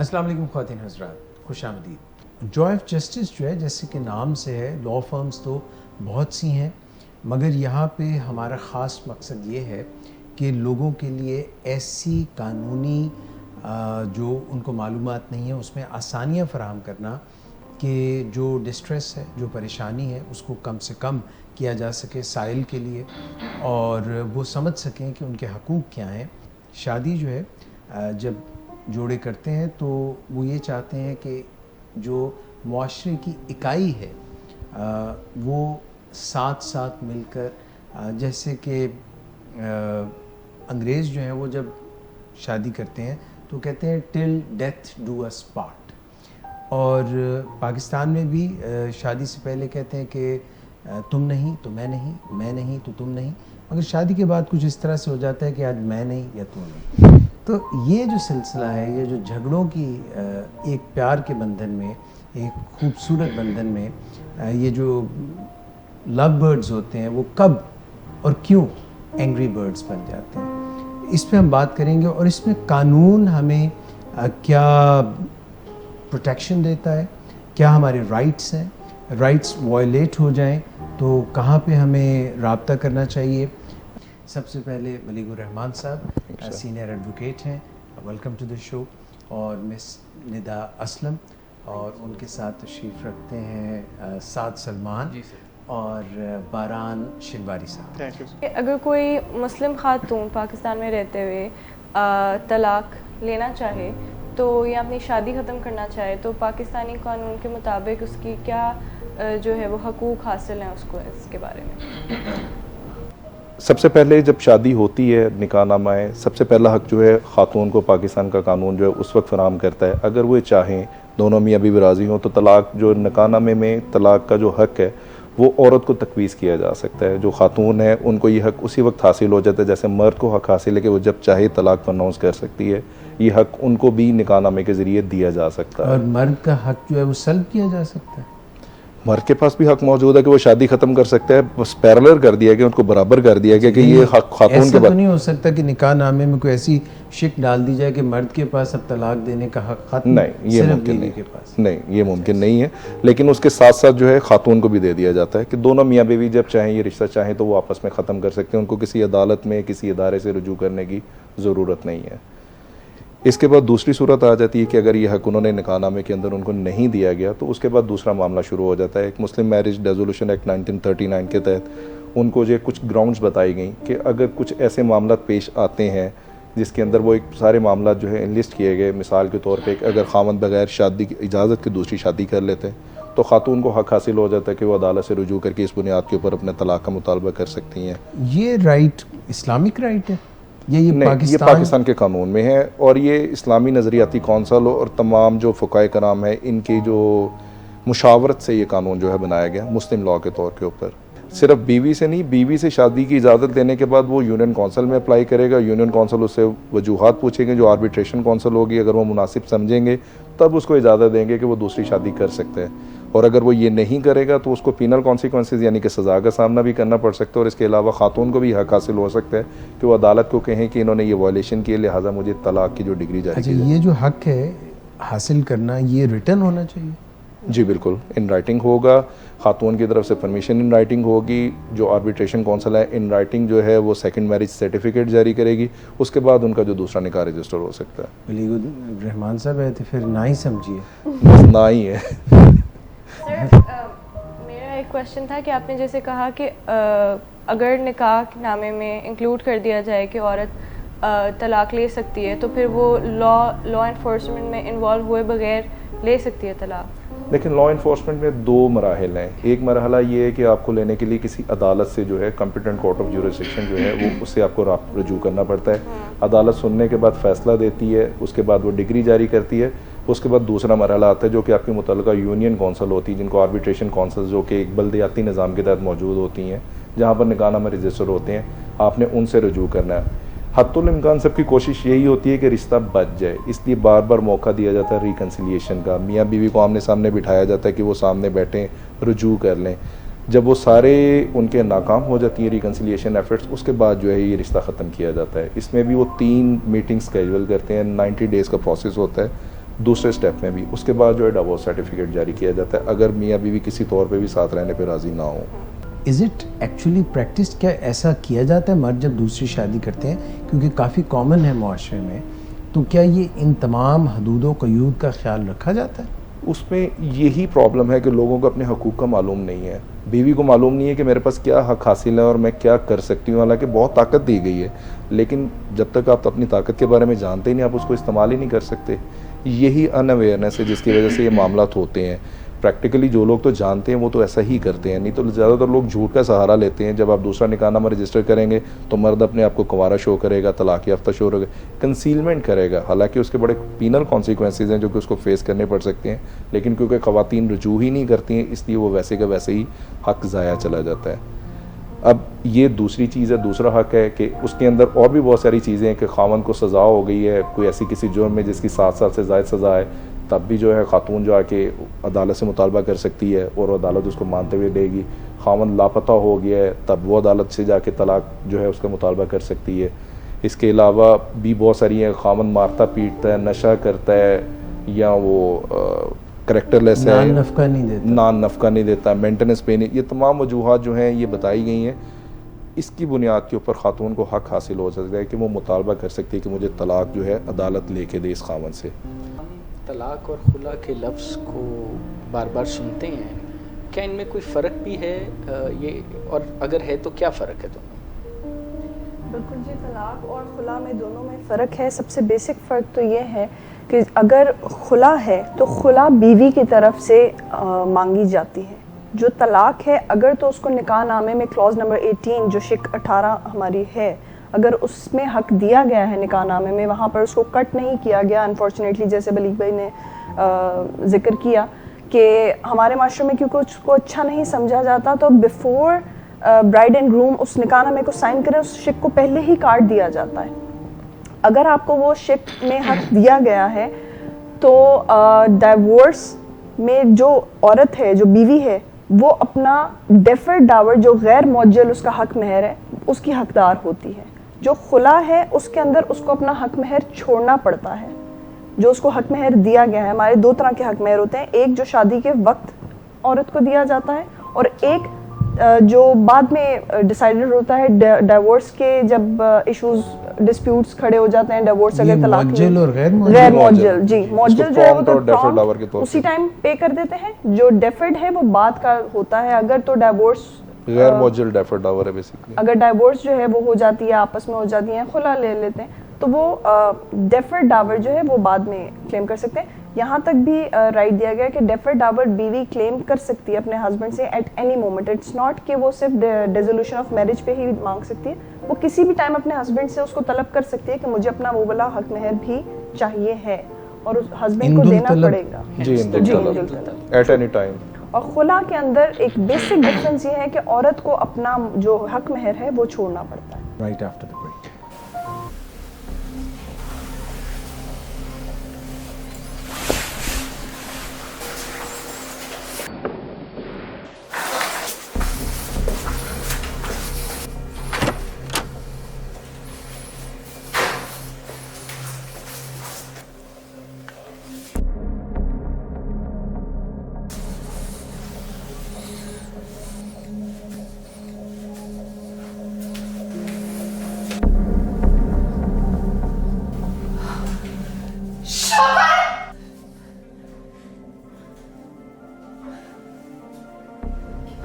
अस्सलाम वालेकुम ख़वातीन हज़रात, खुश आमदीद। जॉय ऑफ जस्टिस जो है, जैसे कि नाम से है, लॉ फर्म्स तो बहुत सी हैं, मगर यहाँ पे हमारा ख़ास मकसद ये है कि लोगों के लिए ऐसी कानूनी जो उनको मालूमात नहीं है उसमें आसानियाँ फ़राहम करना कि जो डिस्ट्रेस है, जो परेशानी है, उसको कम से कम किया जा सके साइल के लिए, और वो समझ सकें कि उनके हकूक़ क्या हैं। शादी जो है जब जोड़े करते हैं तो वो ये चाहते हैं कि जो मुआशरे की इकाई है वो साथ साथ मिलकर, जैसे कि अंग्रेज़ जो हैं वो जब शादी करते हैं तो कहते हैं till death do us part, और पाकिस्तान में भी शादी से पहले कहते हैं कि तुम नहीं तो मैं नहीं, मैं नहीं तो तुम नहीं, मगर शादी के बाद कुछ इस तरह से हो जाता है कि आज मैं नहीं या तुम नहीं। तो ये जो सिलसिला है, ये जो झगड़ों की एक प्यार के बंधन में, एक खूबसूरत बंधन में, ये जो लव बर्ड्स होते हैं वो कब और क्यों एंग्री बर्ड्स बन जाते हैं, इस पे हम बात करेंगे। और इसमें कानून हमें क्या प्रोटेक्शन देता है, क्या हमारे राइट्स हैं, राइट्स वायलेट हो जाएं तो कहाँ पे हमें राब्ता करना चाहिए। सबसे पहले बलीगुर रहमान साहब सीनियर एडवोकेट हैं, वेलकम टू द शो, और मिस निदा असलम, और उनके साथ तशरीफ़ रखते हैं साद सलमान और बारान शिनवारी साहब। Thank you. अगर कोई मुस्लिम खातून पाकिस्तान में रहते हुए तलाक लेना चाहे तो या अपनी शादी ख़त्म करना चाहे तो पाकिस्तानी कानून के मुताबिक उसकी क्या जो है वो हकूक़ हासिल हैं उसको, इसके बारे में। सबसे पहले जब शादी होती है, निकाहनामा है, सबसे पहला हक जो है ख़ातून को पाकिस्तान का कानून जो है उस वक्त फराहम करता है, अगर वो चाहें, दोनों मियाँ बीवी राज़ी हों, तो तलाक जो निकाहनामे में तलाक का जो हक है वो औरत को तकवीज़ किया जा सकता है। जो ख़ातून है उनको ये हक उसी वक्त हासिल हो जाता है जैसे मर्द को हक हासिल है कि वो जब चाहे तलाक अनाउंस कर सकती है, ये हक उनको भी निकाहनामे के ज़रिए दिया जा सकता है। और मर्द का हक जो है वो सल्ब किया जा सकता है। मर्द के पास भी हक मौजूद है कि वो शादी ख़त्म कर सकता है, बस पैरेलल कर दिया गया, उनको बराबर कर दिया गया कि ये हक खातून के ऐसा तो नहीं हो सकता कि निकाहनामे में कोई ऐसी शिक डाल दी जाए कि मर्द के पास अब तलाक देने का हक खत्म, नहीं, ये मुमकिन नहीं के पास नहीं, ये मुमकिन नहीं है। लेकिन उसके साथ साथ जो है खातून को भी दे दिया जाता है कि दोनों मियाँ बीवी जब चाहें ये रिश्ता चाहें तो वो आपस में ख़त्म कर सकते हैं, उनको किसी अदालत में किसी इदारे से रुजू करने की ज़रूरत नहीं है। इसके बाद दूसरी सूरत आ जाती है कि अगर ये हक उन्होंने निकाहनामे के अंदर उनको नहीं दिया गया तो उसके बाद दूसरा मामला शुरू हो जाता है। एक मुस्लिम मैरिज रेजोल्यूशन एक्ट 1939 के तहत उनको जो कुछ ग्राउंड्स बताई गई कि अगर कुछ ऐसे मामला पेश आते हैं जिसके अंदर वो एक सारे मामला जो है लिस्ट किए गए, मिसाल के तौर पे अगर खामद बगैर शादी की इजाज़त के दूसरी शादी कर लेते हैं तो खातून को हक हासिल हो जाता है कि वो अदालत से रुजू करके इस बुनियाद के ऊपर अपने तलाक का मुतालबा कर सकती हैं। ये राइट इस्लामिक राइट है, ये पाकिस्तान के कानून में है, और ये इस्लामी नज़रियाती कौंसल और तमाम जो फ़ुक़हा कराम है इनकी जो मुशावरत से ये कानून जो है बनाया गया मुस्लिम लॉ के तौर के ऊपर। सिर्फ बीवी से नहीं, बीवी से शादी की इजाज़त लेने के बाद वो यूनियन कौंसल में अप्लाई करेगा, यूनियन कौंसल उससे वजूहात पूछेंगे जो आर्बिट्रेशन कौंसल होगी, अगर वो मुनासिब समझेंगे तब उसको इजाज़त देंगे कि वो दूसरी शादी कर सकते हैं, और अगर वो ये नहीं करेगा तो उसको पीनल कॉन्सिक्वेंसेस यानी कि सज़ा का सामना भी करना पड़ सकता है। और इसके अलावा ख़ातून को भी हक हासिल हो सकता है कि वो अदालत को कहें कि इन्होंने ये वायलेशन की, लिहाजा मुझे तलाक की जो डिग्री जारी की जाए। ये जो हक है हासिल करना, ये रिटर्न होना चाहिए? जी बिल्कुल, इन राइटिंग होगा, ख़ातून की तरफ से परमिशन इन राइटिंग होगी, जो आर्बिट्रेशन कौंसल है इन राइटिंग जो है वो सेकंड मैरिज सर्टिफिकेट जारी करेगी, उसके बाद उनका जो दूसरा निकाह रजिस्टर हो सकता है। बलीगुर रहमान साहब है तो फिर ना ही समझिए, बस ना ही है। मेरा एक क्वेश्चन था कि आपने जैसे कहा कि अगर निकाह नामे में इंक्लूड कर दिया जाए कि औरत तलाक ले सकती है तो फिर वो लॉ एनफोर्समेंट में इन्वॉल्व हुए बगैर ले सकती है तलाक। लेकिन लॉ इन्फोर्समेंट में दो मराहल हैं। एक मरहला ये है कि आपको लेने के लिए किसी अदालत से जो है कॉम्पिटेंट कोर्ट ऑफ ज्यूरिसडिक्शन जो है वो उससे आपको रजू करना पड़ता है। अदालत सुनने के बाद फ़ैसला देती है, उसके बाद वो डिग्री जारी करती है। उसके बाद दूसरा मरहला आता है जो कि आपकी मुतल्लिका यूनियन कौंसल होती है, जिनको आर्बिट्रेशन कौंसल जो कि एक बल्दियाती निज़ाम के तहत मौजूद होती हैं, जहाँ पर निकाहनामा रजिस्टर होते हैं, आपने उनसे रजू करना है। हत्तुल इम्कान सबकी कोशिश यही होती है कि रिश्ता बच जाए, इसलिए बार बार मौका दिया जाता है रिकन्सिलिएशन का। मियाँ बीवी को आमने सामने बिठाया जाता है कि वो सामने बैठें, रुजू कर लें। जब वो सारे उनके नाकाम हो जाती है रिकन्सिलिएशन एफर्ट्स, उसके बाद जो है ये रिश्ता ख़त्म किया जाता है। इसमें भी वो 3 मीटिंग्स स्केड्यूल करते हैं, 90 डेज़ का प्रोसेस होता है। दूसरे स्टेप में भी। उसके बाद जो है डिवोर्स सर्टिफिकेट जारी किया जाता है अगर मियाँ बीवी किसी तौर पे भी साथ रहने पे राज़ी ना हो। इज़ इट एक्चुअली प्रैक्टिस, क्या ऐसा किया जाता है मर्द जब दूसरी शादी करते हैं, क्योंकि काफ़ी कॉमन है माशरे में, तो क्या ये इन तमाम हदूदों क़यूद का ख्याल रखा जाता है? उसमें यही प्रॉब्लम है कि लोगों को अपने हकूक़ का मालूम नहीं है। बीवी को मालूम नहीं है कि मेरे पास क्या हक़ हासिल है और मैं क्या कर सकती हूँ, हालांकि बहुत ताकत दी गई है, लेकिन जब तक आप अपनी ताकत के बारे में जानते ही नहीं, आप उसको इस्तेमाल ही नहीं कर सकते। यही अनअवेयरनेस है जिसकी वजह से ये मामलात होते हैं। प्रैक्टिकली जो लोग तो जानते हैं वो तो ऐसा ही करते हैं, नहीं तो ज़्यादातर लोग झूठ का सहारा लेते हैं। जब आप दूसरा निकाहनामा रजिस्टर करेंगे तो मर्द अपने आप को कुंवारा शो करेगा, तलाक याफ्ता शो करेगा, कंसीलमेंट करेगा, हालांकि उसके बड़े पीनल कॉन्सिक्वेंसेज हैं जो कि उसको फेस करने पड़ सकते हैं, लेकिन क्योंकि ख़वातीन रुजू ही नहीं करती हैं इसलिए वो वैसे का वैसे ही हक़ ज़ाया चला जाता है। अब ये दूसरी चीज़ है, दूसरा हक़ है कि उसके अंदर और भी बहुत सारी चीज़ें हैं कि खामन को सज़ा हो गई है कोई ऐसी किसी जुर्म में जिसकी 7 साल से ज़ायद सज़ा है, तब भी जो है खातून जो आके अदालत से मुतालबा कर सकती है और अदालत उसको मानते हुए देगी। खामन लापता हो गया है तब वो अदालत से जाके तलाक जो है उसका मुतालबा कर सकती है। इसके अलावा भी बहुत सारी हैं, खामन मारता पीटता है, नशा करता है, या वो करेक्टरलेस है, नान नफ़का नहीं देता, मेंटेनेंस पे नहीं, ये तमाम वजूहात जो हैं ये बताई गई हैं। इसकी बुनियाद के ऊपर खातून को हक़ हासिल हो सकता है कि वो मुतालबा कर सकती है कि मुझे तलाक जो है अदालत लेके दे इस खामन से। तलाक और खुला के लफ्ज़ को बार बार सुनते हैं, क्या इनमें कोई फ़र्क भी है ये, और अगर है तो क्या फ़र्क है दोनों? बिल्कुल जी, तलाक और खुला में दोनों में फ़र्क है। सबसे बेसिक फ़र्क तो ये है कि अगर खुला है तो खुला बीवी की तरफ से मांगी जाती है। जो तलाक है अगर तो उसको निकाहनामे में क्लॉज नंबर 18 जो शिक 18 हमारी है, अगर उसमें हक दिया गया है निकाहनामे में, वहाँ पर उसको कट नहीं किया गया अनफॉर्चुनेटली, जैसे बलीग भाई ने ज़िक्र किया कि हमारे माशरे में क्योंकि उसको अच्छा नहीं समझा जाता, तो बिफ़ोर ब्राइड एंड ग्रूम उस निकाहनामे को साइन करें उस शिक को पहले ही काट दिया जाता है। अगर आपको वो शिक में हक दिया गया है तो डाइवोर्स में जो औरत है, जो बीवी है, वो अपना डेफर्ड डावर जो गैर मुअज्जल उसका हक महर है उसकी हकदार होती है। जो खुला है उसके अंदर उसको अपना हक महर छोड़ना पड़ता है। जो उसको हक महर दिया गया है, हमारे 2 तरह के हक महर होते हैं, एक जो शादी के वक्त औरत को दिया जाता है और एक जो बाद में डिसाइडेड होता है डिवोर्स के जब इश्यूज डिस्प्यूट्स खड़े हो जाते हैं, डिवोर्स अगर तलाक मुअज्जल और गैर मुअज्जल, जी मुअज्जल जो है वो तो प्रॉम्प्ट उसी टाइम पे कर देते हैं, जो डेफर्ड है वो बाद का होता है। अगर तो डिवोर्स गैर मुअज्जल डेफर्ड डावर है बेसिकली, अगर डिवोर्स जो है वो हो जाती है, आपस में हो जाती है, खुला ले लेते हैं, तो वो डेफर्ड डावर जो है वो बाद में क्लेम कर सकते हैं। यहाँ तक भी राइट दिया गया कि डेफर्ड डावर बीवी क्लेम कर सकती है अपने हस्बैंड से at any moment. It's not कि वो सिर्फ डिसोल्यूशन ऑफ मैरिज पे ही मांग सकती है, वो किसी भी टाइम अपने हस्बैंड से उसको तलब कर सकती है कि मुझे अपना वो वाला हक महर भी चाहिए है और उस हस्बैंड को देना पड़ेगा जी एट एनी टाइम। और खुला के अंदर एक बेसिक डिफरेंस ये है कि औरत को अपना जो हक महर है वो छोड़ना पड़ता है। Right after the break.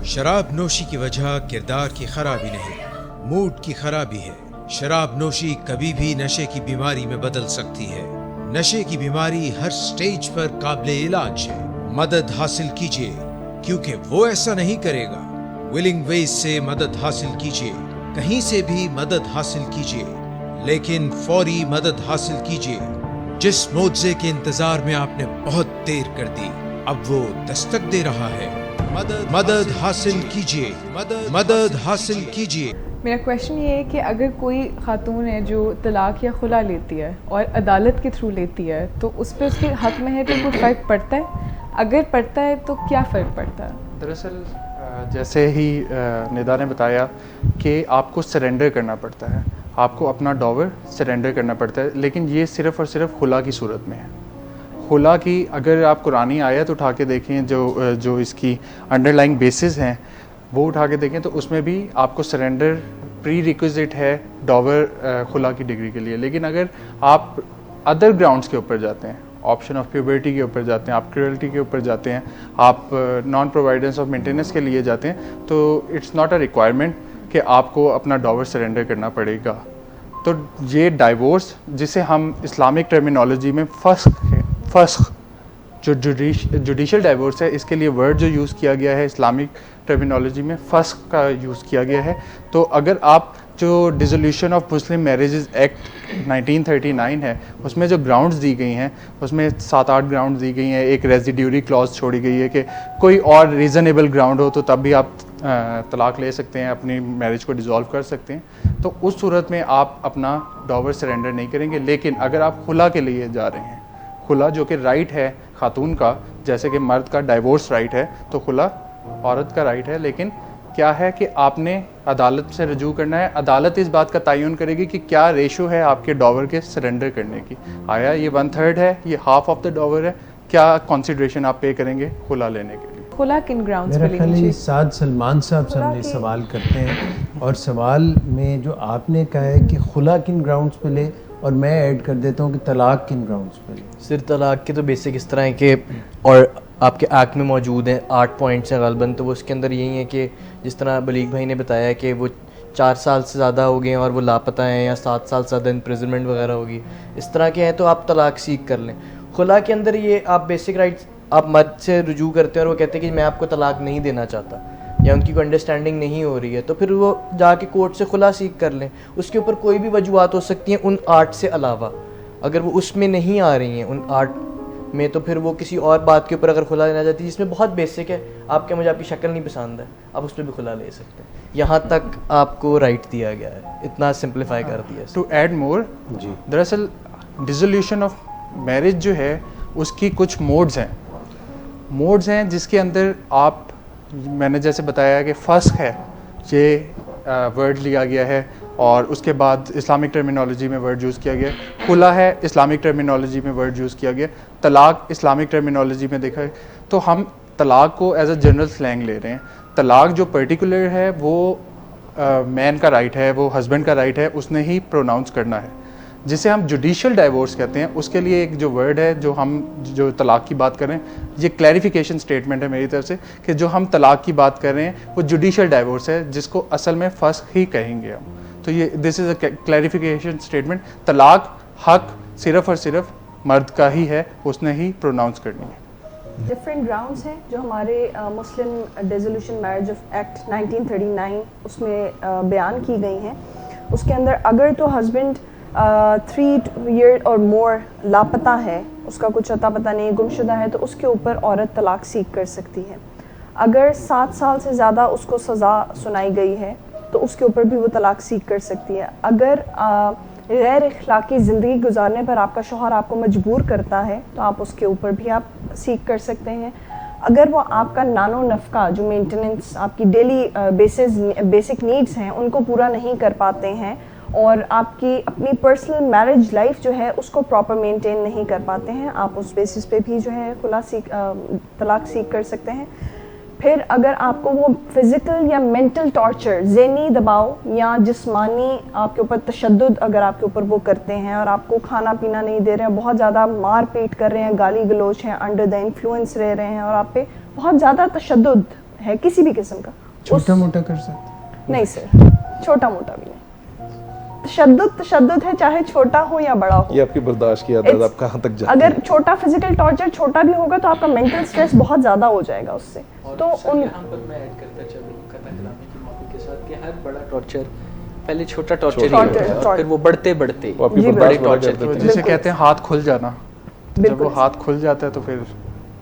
शराब नोशी की वजह किरदार की खराबी नहीं, मूड की खराबी है। शराब नोशी कभी भी नशे की बीमारी में बदल सकती है। नशे की बीमारी हर स्टेज पर काबिले इलाज है। मदद हासिल कीजिए, क्योंकि वो ऐसा नहीं करेगा। विलिंग वेज से मदद हासिल कीजिए, कहीं से भी मदद हासिल कीजिए, लेकिन फौरी मदद हासिल कीजिए। जिस मुआवजे के इंतजार में आपने बहुत देर कर दी, अब वो दस्तक दे रहा है। मदद हासिल कीजिए, मदद हासिल कीजिए। मेरा क्वेश्चन ये है कि अगर कोई खातून है जो तलाक या खुला लेती है और अदालत के थ्रू लेती है, तो उस पर उसके हक में है तो कोई फ़र्क पड़ता है? अगर पड़ता है तो क्या फ़र्क पड़ता है? दरअसल जैसे ही निदा ने बताया कि आपको सरेंडर करना पड़ता है, आपको अपना डॉवर सरेंडर करना पड़ता है, लेकिन ये सिर्फ़ और सिर्फ खुला की सूरत में है। खुला की अगर आप कुरानी आयत उठा के देखें जो इसकी अंडरलाइंग बेसिस हैं वो उठा के देखें तो उसमें भी आपको सरेंडर प्री रिक्विजिट है डॉवर खुला की डिग्री के लिए। लेकिन अगर आप अदर ग्राउंड्स के ऊपर जाते हैं, ऑप्शन ऑफ प्यूबर्टी के ऊपर जाते हैं, आप क्रुएल्टी के ऊपर जाते हैं, आप नॉन प्रोवाइडेंस ऑफ मेंटेनेंस के लिए जाते हैं, तो इट्स नॉट अ रिक्वायरमेंट कि आपको अपना डॉवर सरेंडर करना पड़ेगा। तो ये डाइवोर्स जिसे हम इस्लामिक टर्मिनोलॉजी में फस्ख जो जुडिशल डाइवोर्स है, इसके लिए वर्ड जो यूज़ किया गया है इस्लामिक टर्मिनोलॉजी में फस्ख का यूज़ किया गया है। तो अगर आप जो dissolution of Muslim marriages act 1939 है उसमें जो ग्राउंड्स दी गई हैं उसमें 7-8 ग्राउंड्स दी गई हैं, एक रेजिड्यूरी क्लॉज छोड़ी गई है कि कोई और रीज़नेबल ग्राउंड हो तो तब भी आप तलाक ले सकते हैं, अपनी मैरिज को डिसॉल्व कर सकते हैं। तो उस सूरत में आप अपना डॉवर सरेंडर नहीं करेंगे। लेकिन अगर आप खुला के लिए जा रहे हैं, खुला जो कि राइट है खातून का, जैसे कि मर्द का डाइवोर्स राइट है, तो खुला औरत का राइट है। लेकिन क्या है कि आपने अदालत से रजू करना है, अदालत इस बात का तयन करेगी कि क्या रेशो है आपके डॉवर के सरेंडर करने की, आया ये 1/3 है, ये हाफ ऑफ द डॉवर है, क्या कंसिडरेशन आप पे करेंगे खुला लेने के लिए। खुला किन ग्राउंड्स पे मेरा लेनी ख्याल है चाहिए? साद सलमान साहब से हमने सवाल करते हैं और सवाल में जो आपने कहा है कि खुला किन ग्राउंड्स पे ले, और मैं ऐड कर देता हूँ कि तलाक किन ग्राउंड्स पे ले। सिर तलाक के तो बेसिक इस तरह है कि और आपके एक्ट में मौजूद हैं 8 पॉइंट्स हैं ग़ालिबन, तो वो उसके अंदर यही है कि जिस तरह बलीग भाई ने बताया कि वो 4 साल से ज़्यादा हो गए हैं और वो लापता हैं, या 7 साल से ज़्यादा इम्प्रिजनमेंट वगैरह होगी, इस तरह के हैं तो आप तलाक सीख कर लें। खुला के अंदर ये आप बेसिक राइट्स आप मर्द से रुजू करते हैं और वो कहते हैं कि मैं आपको तलाक नहीं देना चाहता, या उनकी कोई अंडरस्टैंडिंग नहीं हो रही है, तो फिर वो जाके कोर्ट से खुला सीख कर लें। उसके ऊपर कोई भी वजूहत हो सकती हैं उन 8 से अलावा, अगर वो उसमें नहीं आ रही हैं उन 8 में, तो फिर वो किसी और बात के ऊपर अगर खुला लेना चाहती है जिसमें बहुत बेसिक है, आपके मुझे आपकी शक्ल नहीं पसंद है, आप उस पर भी खुला ले सकते हैं। यहाँ तक आपको राइट दिया गया है, इतना सिंप्लीफाई कर दिया। टू ऐड मोर जी, दरअसल डिसोल्यूशन ऑफ मैरिज जो है उसकी कुछ मोड्स हैं जिसके अंदर आप, मैंने जैसे बताया कि फस्ख है, ये वर्ड लिया गया है, और उसके बाद इस्लामिक टर्मिनोलॉजी में वर्ड यूज़ किया गया, खुला है इस्लामिक टर्मिनोलॉजी में वर्ड यूज़ किया गया, तलाक इस्लामिक टर्मिनोलॉजी में देखा है। तो हम तलाक को एज अ जनरल स्लैंग ले रहे हैं। तलाक जो पर्टिकुलर है वो मैन का राइट है, वो हस्बैंड का राइट है, उसने ही प्रोनाउंस करना है। जिसे हम जुडिशल डाइवोर्स कहते हैं, उसके लिए एक जो वर्ड है जो तलाक की बात कर रहे हैं, ये क्लैरिफिकेशन स्टेटमेंट है मेरी तरफ से कि जो हम तलाक की बात कर रहे हैं वो जुडिशल डाइवोर्स है, जिसको असल में फस्ख ही कहेंगे हम। तो ये this is a clarification statement. तलाक हक सिर्फ़ और सिर्फ मर्द का ही है, उसने ही प्रोनाउंस करनी है। डिफरेंट ग्राउंड्स हैं जो हमारे मुस्लिम डिसोल्यूशन मैरिज ऑफ एक्ट 1939 उसमें बयान की गई हैं। उसके अंदर अगर तो हस्बैंड 3 ईयर और मोर लापता है, उसका कुछ अता पता नहीं, गुमशुदा है, तो उसके ऊपर औरत तलाक सीख कर सकती है। अगर 7 साल से ज़्यादा उसको सज़ा सुनाई गई है तो उसके ऊपर भी वो तलाक सीख कर सकती है। अगर गैर अखलाकी ज़िंदगी गुजारने पर आपका शौहर आपको मजबूर करता है तो आप उसके ऊपर भी आप सीख कर सकते हैं। अगर वो आपका नानो नफ़का जो मेंटेनेंस आपकी डेली बेसिक नीड्स हैं उनको पूरा नहीं कर पाते हैं, और आपकी अपनी पर्सनल मैरिज लाइफ जो है उसको प्रॉपर मेंटेन नहीं कर पाते हैं, आप उस बेसिस पे भी जो है तलाक सीख कर सकते हैं। फिर अगर आपको वो फिज़िकल या मेंटल टॉर्चर, ज़हनी दबाव या जिस्मानी आपके ऊपर तशद्दुद अगर आपके ऊपर वो करते हैं और आपको खाना पीना नहीं दे रहे हैं, बहुत ज़्यादा मार पीट कर रहे हैं, गाली गलोच हैं, अंडर द इन्फ्लुएंस रह रहे हैं और आप पे बहुत ज़्यादा तशद्दुद है किसी भी किस्म का, छोटा मोटा कर सकते? नहीं सर, छोटा मोटा भी नहीं। तशद्दुद है, चाहे छोटा हो या बड़ा हो। ये आपकी बर्दाश्त की आदत आप कहाँ तक जाती अगर छोटा फिजिकल टॉर्चर छोटा भी होगा तो आपका मेंटल स्ट्रेस बहुत ज़्यादा हो जाएगा उससे। तो उन यहाँ पर मैं ऐड करता चलूँ कलामी की मौके के साथ कि हर बड़ा टॉर्चर पहले छोटा टॉर्चर ही होता है और फिर वो बढ़ते आपकी बर्दाश्त टॉर्चर तो जिसे कहते हैं हाथ खुल जाना, जब वो हाथ खुल जाता है तो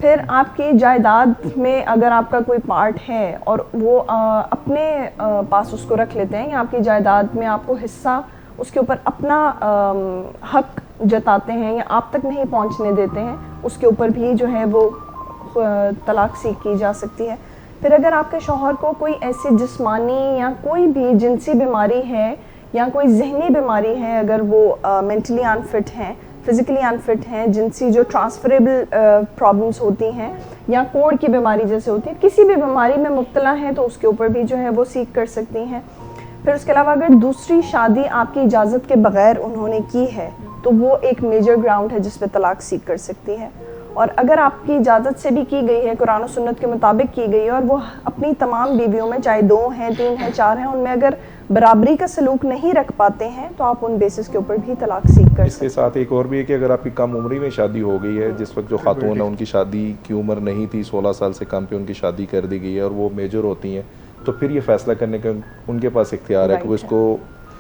फिर आपकी जायदाद में अगर आपका कोई पार्ट है और वो अपने पास उसको रख लेते हैं या आपकी जायदाद में आपको हिस्सा उसके ऊपर अपना हक जताते हैं या आप तक नहीं पहुंचने देते हैं, उसके ऊपर भी जो है वो तलाक सीख की जा सकती है। फिर अगर आपके शौहर को कोई ऐसी जिस्मानी या कोई भी जिनसी बीमारी है या कोई जहनी बीमारी है, अगर वो मेंटली अनफिट हैं, फिज़िकली अनफिट हैं, जिनसी जो ट्रांसफरेबल प्रॉब्लम्स होती हैं या कोढ़ की बीमारी जैसे होती है, किसी भी बीमारी में मुब्तला हैं तो उसके ऊपर भी जो है वो सीख कर सकती हैं। फिर उसके अलावा अगर दूसरी शादी आपकी इजाज़त के बग़ैर उन्होंने की है तो वो एक मेजर ग्राउंड है जिस पे तलाक सीख कर सकती है। और अगर आपकी इजाज़त से भी की गई है, कुरान और सुन्नत के मुताबिक की गई है, और वो अपनी तमाम बीवियों में चाहे 2 हैं, 3 हैं, 4 हैं, उनमें अगर बराबरी का सलूक नहीं रख पाते हैं तो आप उन बेसिस के ऊपर भी तलाक सीख कर सकते इसके साथ एक और भी है कि अगर आपकी कम उम्री में शादी हो गई है, जिस वक्त जो खातून है उनकी शादी की उम्र नहीं थी, 16 साल से कम पे उनकी शादी कर दी गई है और वो मेजर होती हैं, तो फिर ये फैसला करने का उनके पास इख्तियार है कि वो इसको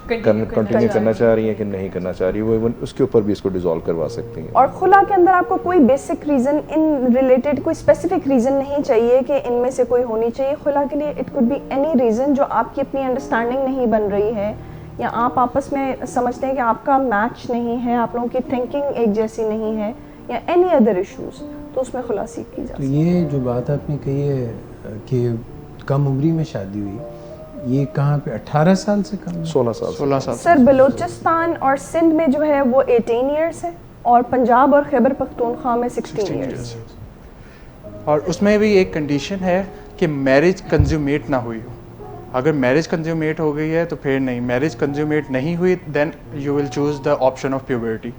कंटिन्यू करना चाह रही हैं कि नहीं करना चाह रही, वो इवन उसके ऊपर भी इसको डिसॉल्व करवा सकती हैं। और खुला के अंदर आपको कोई बेसिक रीज़न इन रिलेटेड कोई स्पेसिफिक रीज़न नहीं चाहिए कि इनमें से कोई होनी चाहिए। खुला के लिए it could be any reason जो आपकी अपनी अंडरस्टैंडिंग नहीं बन रही है या आप आपस में समझते हैं कि आपका मैच नहीं है, आप लोगों की थिंकिंग एक जैसी नहीं है या एनी अदर इश्यूज़, तो उसमें खुला सीख की जा तो सकती है। ये जो बात आपने कही है कि कम उम्री में शादी हुई, ये कहाँ पे 18 साल से कम? 16 साल। सर बलूचिस्तान और सिंध में जो है वो 18 इयर्स है और पंजाब और खैबर पख्तूनख्वा में 16 इयर्स। और उसमें भी एक कंडीशन है कि मैरिज कंज्यूमेट ना हुई हो। अगर मैरिज कंज्यूमेट हो गई है तो फिर नहीं, मैरिज कंज्यूमेट नहीं हुई then you will choose the option of puberty.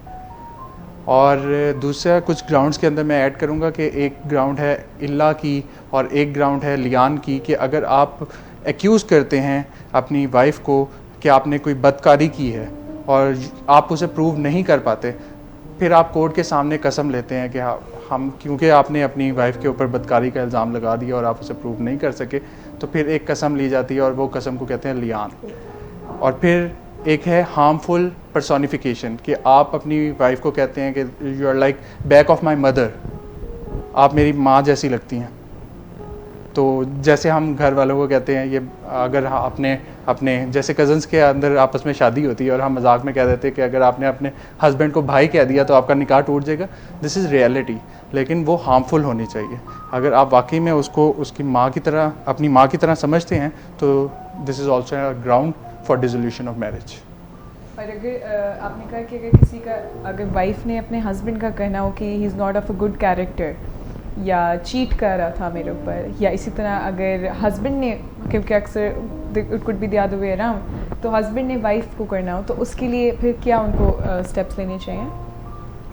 और दूसरा कुछ ग्राउंड्स के अंदर मैं ऐड करूँगा कि एक ग्राउंड है इल्ला की और एक ग्राउंड है लियान की, कि अगर आप एक्यूज़ करते हैं अपनी वाइफ को कि आपने कोई बदकारी की है और आप उसे प्रूव नहीं कर पाते, फिर आप कोर्ट के सामने कसम लेते हैं कि हम क्योंकि आपने अपनी वाइफ के ऊपर बदकारी का इल्ज़ाम लगा दिया और आप उसे प्रूव नहीं कर सके, तो फिर एक कसम ली जाती है और वो कसम को कहते हैं लियान। और फिर एक है हार्मफुल पर्सोनिफिकेशन, कि आप अपनी वाइफ को कहते हैं कि you are like back of my mother, आप मेरी माँ जैसी लगती हैं। तो जैसे हम घर वालों को कहते हैं, ये अगर अपने जैसे कज़न्स के अंदर आपस में शादी होती है और हम मजाक में कह देते हैं कि अगर आपने अपने हस्बैंड को भाई कह दिया तो आपका निकाह टूट जाएगा, दिस इज़ रियलिटी, लेकिन वो हार्मफुल होनी चाहिए। अगर आप वाकई में उसको उसकी माँ की तरह, अपनी माँ की तरह समझते हैं तो this is also a ground for dissolution of marriage. और अगर आपने कहा कि अगर किसी का, अगर वाइफ ने अपने हस्बैंड का कहना हो कि he is not of a good character या चीट कर रहा था मेरे ऊपर, या इसी तरह अगर हस्बैंड ने, क्योंकि अक्सर it could be the other way around, तो हस्बैंड ने वाइफ को करना हो, तो उसके लिए फिर क्या उनको स्टेप्स लेने चाहिए?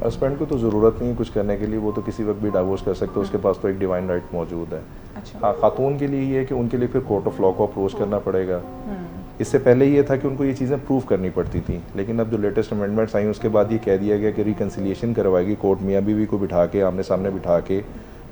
हस्बैंड को तो ज़रूरत नहीं कुछ करने के लिए, वो तो किसी वक्त भी डाइवोर्स कर सकते हैं, उसके पास तो एक डिवाइन राइट मौजूद है। अच्छा। हाँ, खातून के लिए ये है कि उनके लिए फिर कोर्ट ऑफ लॉ को अप्रोच करना पड़ेगा। इससे पहले ये था कि उनको ये चीज़ें प्रूव करनी पड़ती थी, लेकिन अब जो लेटेस्ट अमेंडमेंट्स आई उसके बाद ये कह दिया गया कि रिकन्सिलिएशन करवाएगी कोर्ट, मियाँ बीवी को बिठा के आमने सामने बिठा के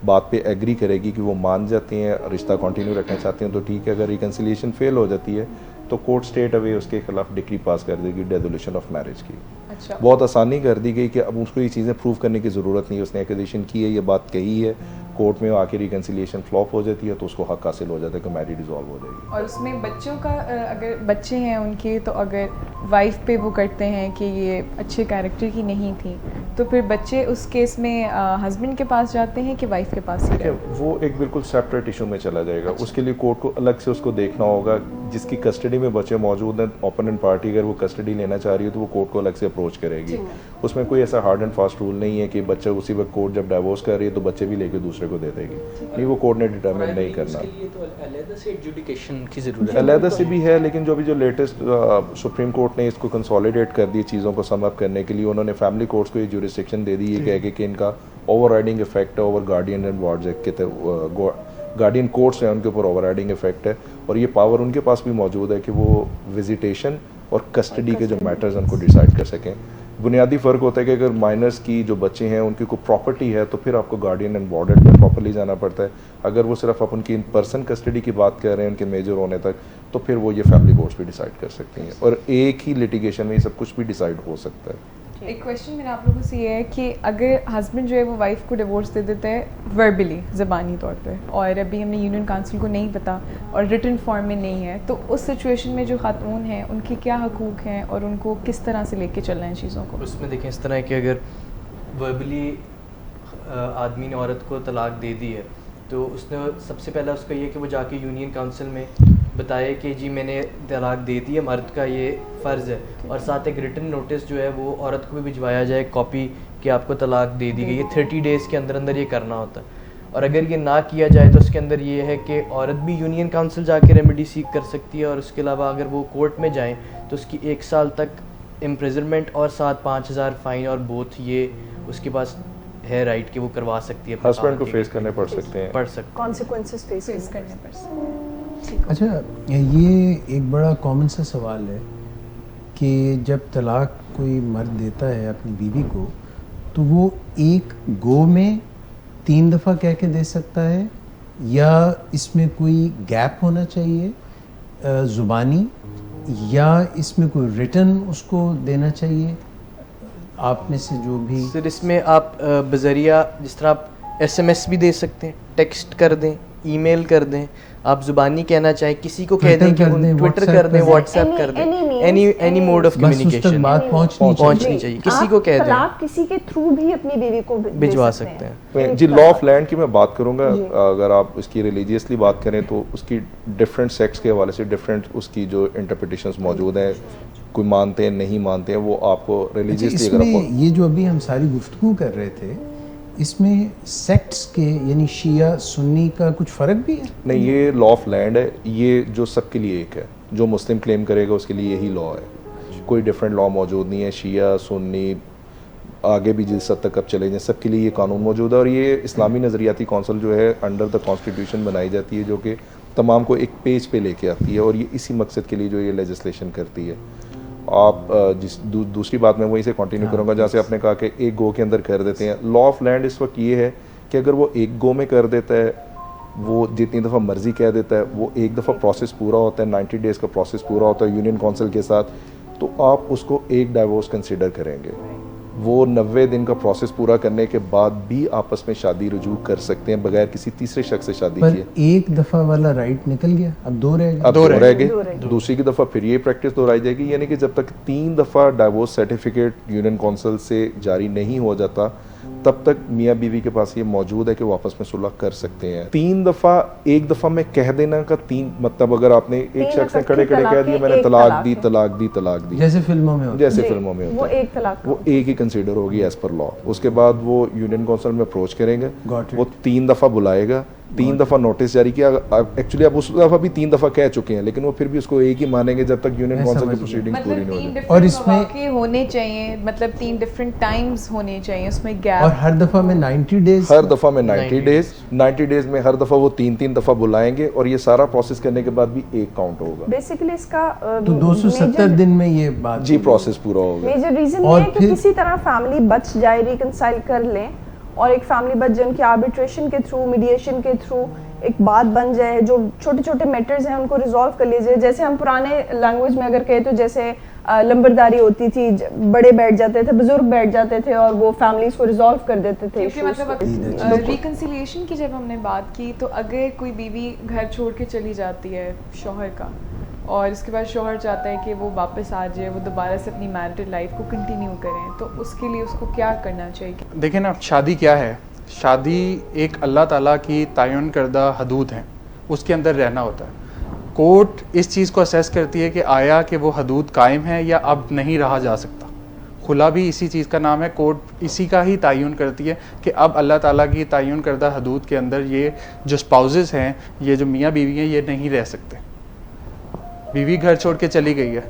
बात पे एग्री करेगी कि वो मान जाती हैं, रिश्ता कंटिन्यू रखना चाहती हैं तो ठीक है, अगर रिकन्सिलिएशन फेल हो जाती है तो कोर्ट स्टेट अवे उसके खिलाफ डिक्री पास कर देगी डिसोल्यूशन ऑफ मैरिज की। अच्छा। बहुत आसानी कर दी गई कि अब उसको ये चीज़ें प्रूव करने की ज़रूरत नहीं है, उसने एक्विजिशन की है, ये बात कही है, कोर्ट में आके रिकन्सिलिएशन फ्लॉप हो जाती है तो उसको हक हासिल हो जाता है कि मैरिज डिसॉल्व हो जाएगी। और उसमें बच्चों का, अगर बच्चे हैं उनके, तो अगर वाइफ पे वो करते हैं कि ये अच्छे कैरेक्टर की नहीं थी, तो फिर बच्चे उस केस में हस्बैंड के पास जाते हैं कि वाइफ के पास ही ठीक है, वो एक बिल्कुल सेपरेट इशू में चला जाएगा। उसके लिए कोर्ट को अलग से उसको देखना होगा, जिसकी कस्टडी में बच्चे मौजूद हैं, ओपोनेंट पार्टी अगर वो कस्टडी लेना चाह रही है तो वो कोर्ट को अलग से अप्रोच करेगी। उसमें कोई ऐसा हार्ड एंड फास्ट रूल नहीं है कि बच्चा उसी वक्त कोर्ट जब डाइवोर्स कर रही है तो बच्चे भी लेके दूसरे को दे देगी, नहीं, वो कोर्ट ने डिटरमिन नहीं करना। तो अलग से एजुकेशन की ज़रूरत है, अलग से भी है, लेकिन जो भी जो लेटेस्ट सुप्रीम कोर्ट ने इसको कंसोलिडेट कर दी चीज़ों को सम अप करने के लिए, उन्होंने फैमिली कोर्ट्स को ये ज्यूरिसडिक्शन दे दी, ये कह के कि इनका ओवर राइडिंग इफेक्ट है over guardian and wards act के, गार्डियन कोर्ट्स हैं उनके ऊपर ओवर राइडिंग इफेक्ट है, और ये पावर उनके पास भी मौजूद है कि वो विजिटेशन और कस्टडी के जो मैटर्स उनको डिसाइड कर सकें। बुनियादी फ़र्क होता है कि अगर माइनर्स की जो बच्चे हैं उनकी कोई प्रॉपर्टी है तो फिर आपको गार्डियन एंड वार्डन पे प्रॉपर्ली जाना पड़ता है। अगर वो सिर्फ आप उनकी इन पर्सन कस्टडी की बात कर रहे हैं उनके मेजर होने तक, तो फिर वो ये फैमिली कोर्ट्स भी डिसाइड कर सकती हैं, और एक ही लिटिगेशन में ये सब कुछ भी डिसाइड हो सकता है। एक क्वेश्चन मेरा आप लोगों से ये है कि अगर हस्बैंड जो है वो वाइफ को डिवोर्स दे देता है वर्बली, ज़बानी तौर पे, और अभी हमने यूनियन काउंसिल को नहीं पता और रिटन फॉर्म में नहीं है, तो उस सिचुएशन में जो खातून हैं उनके क्या हकूक़ हैं और उनको किस तरह से लेके चलना है चीज़ों को? उसमें देखें इस तरह है कि अगर वर्बली आदमी ने औरत को तलाक दे दी है तो उसने सबसे पहला उसका ये कि वो जाके यूनियन काउंसिल में बताए कि जी मैंने तलाक दे दी है, मर्द का ये फ़र्ज़ है, और साथ एक रिटन नोटिस जो है वो औरत को भी भिजवाया जाए कॉपी कि आपको तलाक दे दी गई है। 30 डेज़ के अंदर अंदर ये करना होता है, और अगर ये ना किया जाए तो उसके अंदर ये है कि औरत भी यूनियन काउंसिल जाके रेमेडी सीख कर सकती है, और उसके अलावा अगर वो कोर्ट में जाएँ तो उसकी 1 साल तक इम्प्रिजनमेंट और साथ 5,000 फ़ाइन, और बोथ ये उसके पास है राइट कि वो करवा सकती है। हस्बैंड को फेस करने पड़ सकते हैं, कॉन्सिक्वेंसेस फेस करने पर। अच्छा, ये एक बड़ा कॉमन सा सवाल है कि जब तलाक कोई मर्द देता है अपनी बीवी को, तो वो एक गो में 3 दफ़ा कह के दे सकता है, या इसमें कोई गैप होना चाहिए ज़ुबानी, या इसमें कोई रिटन उसको देना चाहिए? आप में से जो भी सर, इसमें आप बज़रिया जिस तरह आप SMS भी दे सकते हैं, टेक्स्ट कर दें, ईमेल कर दें, आप ज़ुबानी कहना चाहें, किसी को कह दें कि ट्विटर कर दें, व्हाट्सएप कर दें, एनी मोड ऑफ कम्युनिकेशन बात पहुंचनी चाहिए, किसी को कह दें, तलाक किसी के थ्रू भी अपनी बीवी को भिजवा सकते हैं। जी, लॉ ऑफ लैंड की मैं बात करूंगा। अगर आप इसकी रिलीजियसली बात करें तो उसकी डिफरेंट सेक्ट्स के हवाले से डिफरेंट उसकी जो इंटरप्रिटेशंस मौजूद हैं, कोई मानते हैं नहीं मानते हैं, वो आपको रिलीजियसली इसमें ये जो अभी हम सारी गुफ्तगू कर रहे थे, इसमें सेक्ट्स के यानी शिया सुन्नी का कुछ फ़र्क भी है? नहीं, ये लॉ ऑफ लैंड है, ये जो सबके लिए एक है। जो मुस्लिम क्लेम करेगा उसके लिए यही लॉ है, कोई डिफरेंट लॉ मौजूद नहीं है। शिया सुन्नी आगे भी जिस हद तक अब चले जाएं, सबके लिए ये कानून मौजूद है। और ये इस्लामी नज़रियाती कौंसिल जो है अंडर द कॉन्स्टिट्यूशन बनाई जाती है, जो कि तमाम को एक पेज पे लेके आती है, और ये इसी मकसद के लिए जो ये लेजिस्लेशन करती है। आप दूसरी बात मैं वहीं से कंटिन्यू करूंगा जहाँ से आपने कहा कि एक गो के अंदर कर देते हैं। लॉ ऑफ लैंड इस वक्त ये है कि अगर वो एक गो में कर देता है, वो जितनी दफ़ा मर्जी कह देता है, वो एक दफ़ा प्रोसेस पूरा होता है, 90 डेज़ का प्रोसेस पूरा होता है यूनियन काउंसिल के साथ, तो आप उसको एक डाइवोर्स कंसिडर करेंगे। वो 90 दिन का प्रोसेस पूरा करने के बाद भी आपस में शादी रुजू कर सकते हैं बगैर किसी तीसरे शख्स से शादी किए। एक दफ़ा वाला राइट निकल गया, अब 2 रह गए। अब 2 रह गए। दूसरी की दफ़ा फिर ये प्रैक्टिस दोहराई जाएगी, यानी कि जब तक 3 दफ़ा डाइवोर्स सर्टिफिकेट यूनियन काउंसिल से जारी नहीं हो जाता, तब तक मियाँ बीवी के पास ये मौजूद है कि वो आपस में सुलह कर सकते हैं। 3 दफ़ा, एक दफ़ा में कह देना का 3 मतलब अगर आपने एक शख्स ने खड़े खड़े कह दिया मैंने तलाक दी तलाक दी तलाक दी, जैसे फिल्मों में होता है, जैसे फिल्मों में होता है, वो एक ही कंसीडर होगी एज पर लॉ। उसके बाद वो यूनियन काउंसिल में अप्रोच करेंगे, वो 3 दफ़ा बुलाएगा, 3 दफ़ा नोटिस जारी किया। एक्चुअली आप उस दफ़ा भी 3 दफ़ा कह चुके हैं, लेकिन वो फिर भी उसको एक ही मानेंगे जब तक यूनियन काउंसिल की प्रोसीडिंग्स पूरी नहीं हो जाए। और इसमें होने चाहिए, मतलब 3 डिफरेंट टाइम्स होने चाहिए उसमें गैप, और हर दफ़ा में 90 डेज, हर दफ़ा में 90 डेज, 90 डेज में हर दफ़ा वो 3-3 दफ़ा बुलाएंगे, और ये सारा प्रोसेस करने के बाद भी एक काउंट होगा। बेसिकली इसका तो 270 दिन में ये बात जी प्रोसेस पूरा होगा। मेजर रीजन ये है कि किसी तरह फैमिली बच जाए, रिकंसाइल कर लें, और एक फैमिली बच जाए उनके आर्बिट्रेशन के थ्रू, मीडिएशन के थ्रू एक बात बन जाए, जो छोटे छोटे मैटर्स हैं उनको रिजॉल्व कर लीजिए। जैसे हम पुराने लैंग्वेज में अगर कहें तो जैसे लंबरदारी होती थी, बड़े बैठ जाते थे, बुजुर्ग बैठ जाते थे, और वो फैमिलीज को रिजॉल्व कर देते थे। क्योंकि मतलब रिकंसिलिएशन की जब हमने बात की, तो अगर कोई बीवी घर छोड़ के चली जाती है शौहर का, और इसके बाद शौहर चाहता है कि वो वापस आ जाए, वो दोबारा से अपनी मैरिड लाइफ को कंटिन्यू करें, तो उसके लिए उसको क्या करना चाहिए? देखें ना, शादी क्या है? शादी एक अल्लाह ताला की तयन करदा हदूद है, उसके अंदर रहना होता है। कोर्ट इस चीज़ को असेस करती है कि आया कि वो हदूद कायम है या अब नहीं रहा जा सकता। खुला भी इसी चीज़ का नाम है, कोर्ट इसी का ही तयन करती है कि अब अल्लाह ताला की तयन करदा हदूद के अंदर ये जो स्पाउसेस हैं, ये जो मियाँ बीवी हैं, ये नहीं रह सकते। बीवी घर छोड़ के चली गई है,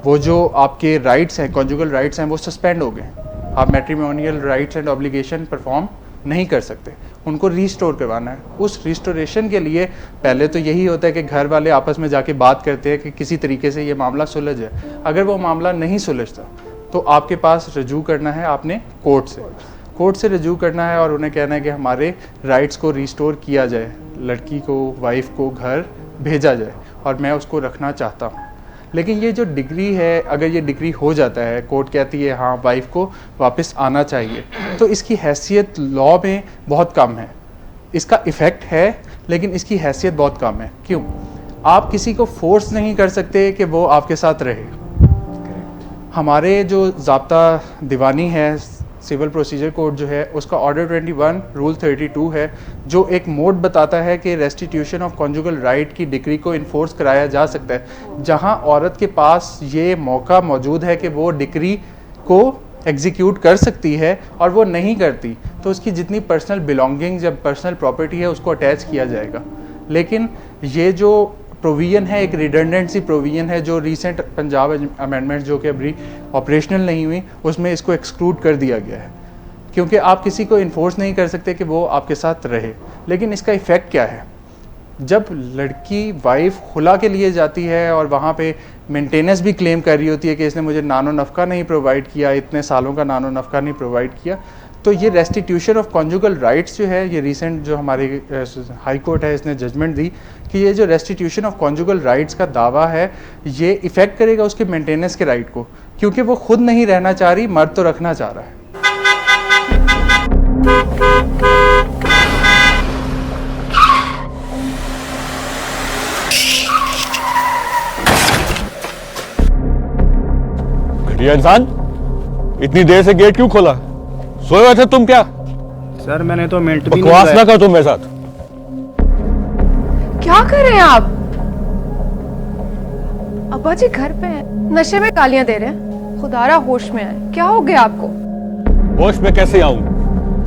वो जो आपके राइट्स हैं, कॉन्जुगल राइट्स हैं, वो सस्पेंड हो गए। आप matrimonial rights and obligation perform नहीं कर सकते, उनको रीस्टोर करवाना है। उस रिस्टोरेशन के लिए पहले तो यही होता है कि घर वाले आपस में जाके बात करते हैं कि किसी तरीके से ये मामला सुलझ जाए। अगर वो मामला नहीं सुलझता तो आपके पास रजू करना है, आपने कोर्ट से रजू करना है, और उन्हें कहना है कि हमारे राइट्स को रिस्टोर किया जाए, लड़की को, वाइफ को घर भेजा जाए, और मैं उसको रखना चाहता हूँ। लेकिन ये जो डिग्री है, अगर ये डिग्री हो जाता है, कोर्ट कहती है हाँ वाइफ को वापस आना चाहिए, तो इसकी हैसियत लॉ में बहुत कम है। इसका इफ़ेक्ट है लेकिन इसकी हैसियत बहुत कम है। क्यों? आप किसी को फोर्स नहीं कर सकते कि वो आपके साथ रहे। हमारे जो ज़ाब्ता दीवानी है सिविल प्रोसीजर कोड जो है उसका ऑर्डर 21 रूल 32 है, जो एक मोड बताता है कि रेस्टिट्यूशन ऑफ कॉन्जुगल राइट की डिक्री को इन्फोर्स कराया जा सकता है जहां औरत के पास ये मौका मौजूद है कि वो डिक्री को एग्जीक्यूट कर सकती है और वो नहीं करती तो उसकी जितनी पर्सनल बिलोंगिंग्स या पर्सनल प्रॉपर्टी है उसको अटैच किया जाएगा। लेकिन ये जो प्रोविजन है एक रिडंडेंसी प्रोविजन है जो रीसेंट पंजाब अमेंडमेंट जो कि अभी ऑपरेशनल नहीं हुई उसमें इसको एक्सक्लूड कर दिया गया है, क्योंकि आप किसी को इन्फोर्स नहीं कर सकते कि वो आपके साथ रहे। लेकिन इसका इफ़ेक्ट क्या है, जब लड़की वाइफ खुला के लिए जाती है और वहाँ पे मेंटेनेंस भी क्लेम कर रही होती है कि इसने मुझे नानो नफ़का नहीं प्रोवाइड किया, इतने सालों का नानो नफ़का नहीं प्रोवाइड किया, तो ये रेस्टिट्यूशन ऑफ कॉन्जुगल राइट्स जो है, ये रिसेंट जो हमारी हाई कोर्ट है इसने जजमेंट दी कि ये जो रेस्टिट्यूशन ऑफ कॉन्जुगल राइट्स का दावा है ये इफ़ेक्ट करेगा उसके मेंटेनेंस के राइट को, क्योंकि वो खुद नहीं रहना चाह रही, मर्द तो रखना चाह रहा है। घटिया इंसान, इतनी देर से गेट क्यों खोला? सोए हुए थे तुम क्या? सर मैंने तो मिनट भी बकवास ना कर तुम मेरे साथ। क्या कर रहे हैं आप? अब्बा जी घर पे हैं, नशे में गालियां दे रहे हैं, खुदारा होश में आए। क्या हो गया आपको? होश में कैसे आऊं?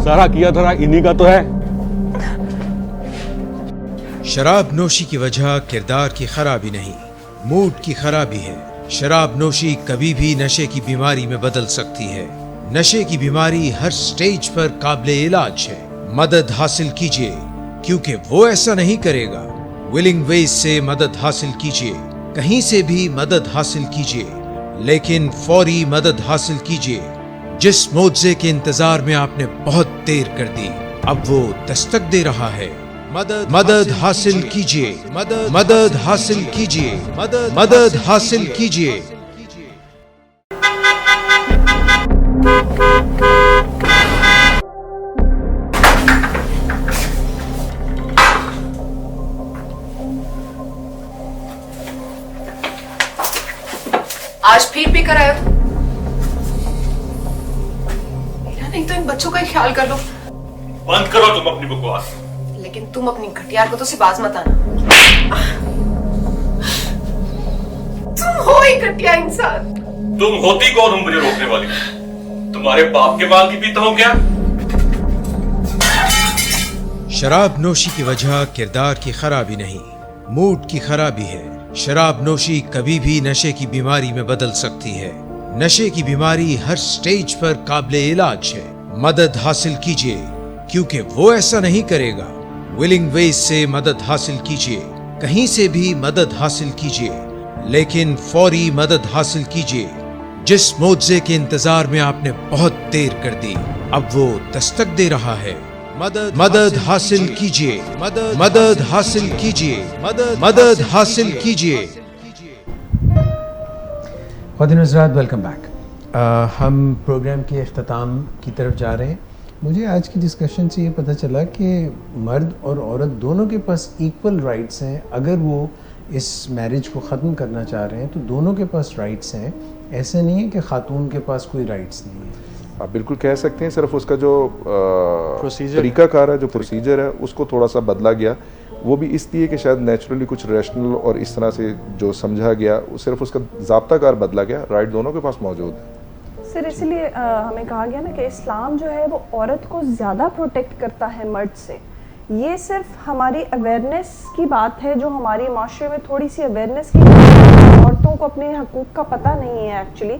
सारा किया धरा इन्हीं का तो है। शराब नोशी की वजह किरदार की खराबी नहीं, मूड की खराबी है। शराब नोशी कभी भी नशे की बीमारी में बदल सकती है। नशे की बीमारी हर स्टेज पर काबिले इलाज है। मदद हासिल कीजिए, क्योंकि वो ऐसा नहीं करेगा। विलिंग वेज से मदद हासिल कीजिए, कहीं से भी मदद हासिल कीजिए, लेकिन फौरी मदद हासिल कीजिए। जिस मुआवजे के इंतजार में आपने बहुत देर कर दी, अब वो दस्तक दे रहा है। मदद हासिल कीजिए, मदद हासिल कीजिए, मदद हासिल कीजिए। आज फिर भी कराया तो? मेरा नहीं तो इन बच्चों का ही ख्याल कर लो। बंद करो तुम अपनी बकवास। लेकिन तुम अपनी घटिया को तो से बाज मत आना। तुम हो ही घटिया इंसान। तुम होती कौन हो मुझे रोकने वाली? तुम्हारे बाप के बाल की पीता हूं क्या? शराब नोशी की वजह किरदार की खराबी नहीं, मूड की खराबी है। शराब नोशी कभी भी नशे की बीमारी में बदल सकती है। नशे की बीमारी हर स्टेज पर काबिले इलाज है। मदद हासिल कीजिए, क्योंकि वो ऐसा नहीं करेगा। विलिंग वेज से मदद हासिल कीजिए, कहीं से भी मदद हासिल कीजिए, लेकिन फौरी मदद हासिल कीजिए। जिस मुआवजे के इंतजार में आपने बहुत देर कर दी, अब वो दस्तक दे रहा है। मदद हासिल कीजिए, मदद हासिल कीजिए, मदद हासिल कीजिए। ख़वातीन व हज़रात, वेलकम बैक। हम प्रोग्राम के अख्ताम की तरफ जा रहे हैं। मुझे आज की डिस्कशन से ये पता चला कि मर्द और औरत दोनों के पास इक्वल राइट्स हैं। अगर वो इस मैरिज को ख़त्म करना चाह रहे हैं तो दोनों के पास राइट्स हैं। ऐसा नहीं है कि ख़ातून के पास कोई राइट्स नहीं है। आप बिल्कुल कह सकते हैं, सिर्फ उसका जो तरीक़ाकार है, जो प्रोसीजर है, उसको थोड़ा सा बदला गया। वो भी इसलिए कि शायद नेचुरली कुछ रैशनल और इस तरह से जो समझा गया, सिर्फ उसका ज़ाब्ताकार बदला गया। राइट दोनों के पास मौजूद है। सर इसलिए हमें कहा गया ना कि इस्लाम जो है वो औरत को ज़्यादा प्रोटेक्ट करता है मर्द से। ये सिर्फ हमारी अवेयरनेस की बात है, जो हमारी माशरे में थोड़ी सी अवेयरनेस की औरतों को अपने हकूक़ का पता नहीं है एक्चुअली,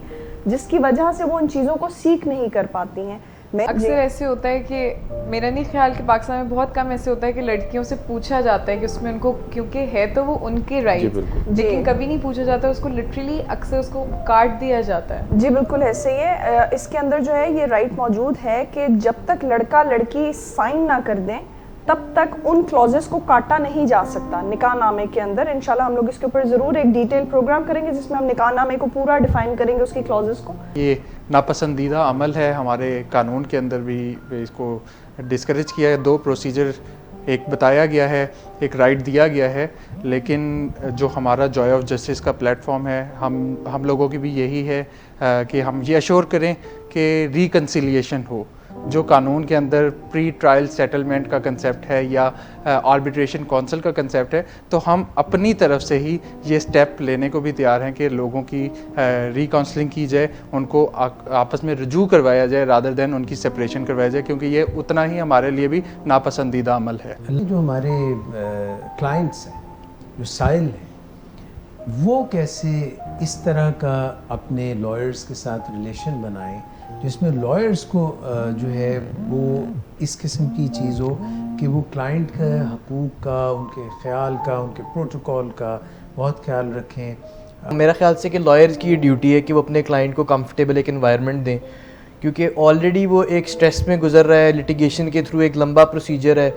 जिसकी वजह से वो उन चीज़ों को सीख नहीं कर पाती हैं। अक्सर ऐसे होता है कि मेरा नहीं ख्याल कि पाकिस्तान में बहुत कम ऐसे होता है कि लड़कियों से पूछा जाता है कि उसमें उनको, क्योंकि है तो वो उनके राइट, लेकिन कभी नहीं पूछा जाता, उसको लिटरली अक्सर उसको काट दिया जाता है। जी बिल्कुल ऐसे ही है। इसके अंदर जो है ये राइट मौजूद है कि जब तक लड़का लड़की साइन ना कर दें तब तक उन क्लॉजेस को काटा नहीं जा सकता निकाह नामे के अंदर। इंशाल्लाह हम लोग इसके ऊपर ज़रूर एक डिटेल प्रोग्राम करेंगे जिसमें हम निकाह नामे को पूरा डिफाइन करेंगे, उसकी क्लॉजेस को। ये नापसंदीदा अमल है, हमारे कानून के अंदर भी इसको डिस्करेज किया है। 2 प्रोसीजर एक बताया गया है, एक राइट दिया गया है, लेकिन जो हमारा जॉय ऑफ जस्टिस का प्लेटफॉर्म है, हम लोगों की भी यही है कि हम ये अश्योर करें कि रिकन्सिलिएशन हो, जो कानून के अंदर प्री ट्रायल सेटलमेंट का कंसेप्ट है या आर्बिट्रेशन काउंसिल का कंसेप्ट है, तो हम अपनी तरफ से ही ये स्टेप लेने को भी तैयार हैं कि लोगों की रिकाउंसलिंग की जाए, उनको आपस में रुजू करवाया जाए रादर देन उनकी सेपरेशन करवाया जाए, क्योंकि ये उतना ही हमारे लिए भी नापसंदीदा अमल है। जो हमारे क्लाइंट्स हैं, जो साइल हैं, वो कैसे इस तरह का अपने लॉयर्स के साथ रिलेशन बनाएं जिसमें लॉयर्स को जो है वो इस किस्म की चीज़ हो कि वो क्लाइंट के हकूक़ का, उनके ख्याल का, उनके प्रोटोकॉल का बहुत ख्याल रखें। मेरा ख्याल से कि लॉयर की ड्यूटी है कि वो अपने क्लाइंट को कंफर्टेबल एक एनवायरनमेंट दें, क्योंकि ऑलरेडी वो एक स्ट्रेस में गुजर रहा है, लिटिगेशन के थ्रू एक लंबा प्रोसीजर है,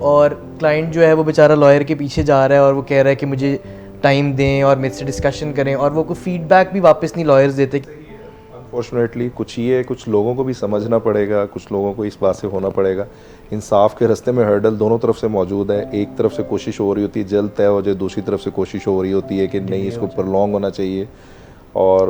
और क्लाइंट जो है वो बेचारा लॉयर के पीछे जा रहा है और वो कह रहा है कि मुझे टाइम दें और मेरे से डिस्कशन करें, और वो कोई फीडबैक भी वापस नहीं लॉयर्स देते। अनफॉर्चुनेटली कुछ लोगों को भी समझना पड़ेगा, कुछ लोगों को इस बात से होना पड़ेगा। इंसाफ के रास्ते में हर्डल दोनों तरफ से मौजूद है। एक तरफ से कोशिश हो रही होती है जल्द तय हो जाए, दूसरी तरफ से कोशिश हो रही होती है कि नहीं, इसको प्रलॉन्ग होना चाहिए। और